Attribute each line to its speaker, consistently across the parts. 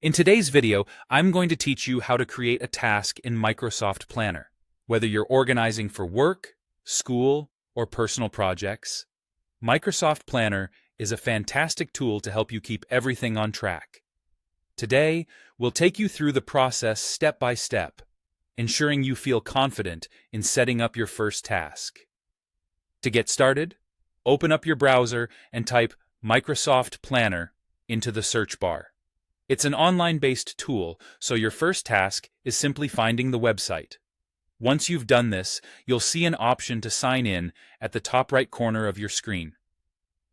Speaker 1: In today's video, I'm going to teach you how to create a task in Microsoft Planner. Whether you're organizing for work, school, or personal projects, Microsoft Planner is a fantastic tool to help you keep everything on track. Today, we'll take you through the process step by step, ensuring you feel confident in setting up your first task. To get started, open up your browser and type Microsoft Planner into the search bar. It's an online-based tool, so your first task is simply finding the website. Once you've done this, you'll see an option to sign in at the top right corner of your screen.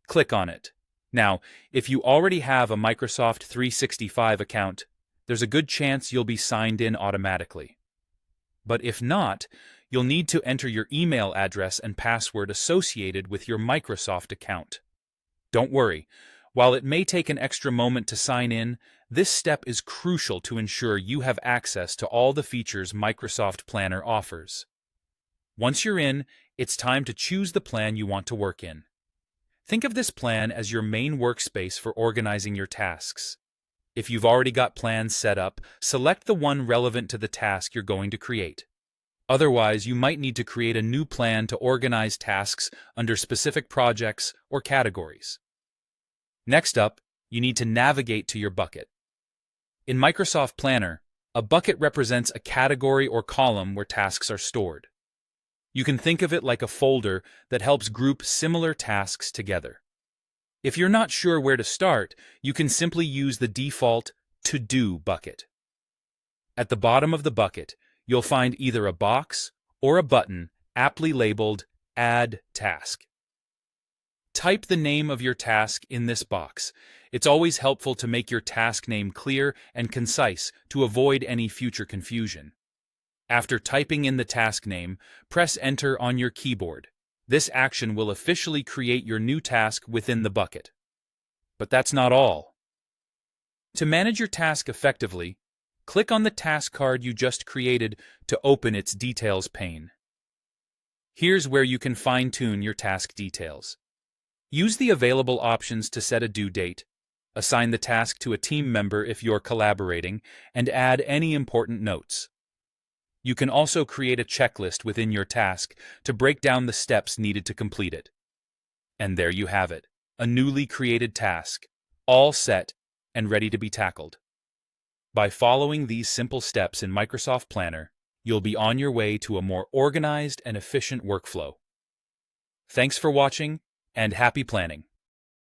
Speaker 1: Click on it. Now, if you already have a Microsoft 365 account, there's a good chance you'll be signed in automatically. But if not, you'll need to enter your email address and password associated with your Microsoft account. Don't worry, while it may take an extra moment to sign in, this step is crucial to ensure you have access to all the features Microsoft Planner offers. Once you're in, it's time to choose the plan you want to work in. Think of this plan as your main workspace for organizing your tasks. If you've already got plans set up, select the one relevant to the task you're going to create. Otherwise, you might need to create a new plan to organize tasks under specific projects or categories. Next up, you need to navigate to your bucket. In Microsoft Planner, a bucket represents a category or column where tasks are stored. You can think of it like a folder that helps group similar tasks together. If you're not sure where to start, you can simply use the default To Do bucket. At the bottom of the bucket, you'll find either a box or a button aptly labeled Add Task. Type the name of your task in this box. It's always helpful to make your task name clear and concise to avoid any future confusion. After typing in the task name, press Enter on your keyboard. This action will officially create your new task within the bucket. But that's not all. To manage your task effectively, click on the task card you just created to open its Details pane. Here's where you can fine-tune your task details. Use the available options to set a due date, assign the task to a team member if you're collaborating, and add any important notes. You can also create a checklist within your task to break down the steps needed to complete it. And there you have it, a newly created task, all set and ready to be tackled. By following these simple steps in Microsoft Planner, you'll be on your way to a more organized and efficient workflow. Thanks for watching, and happy planning!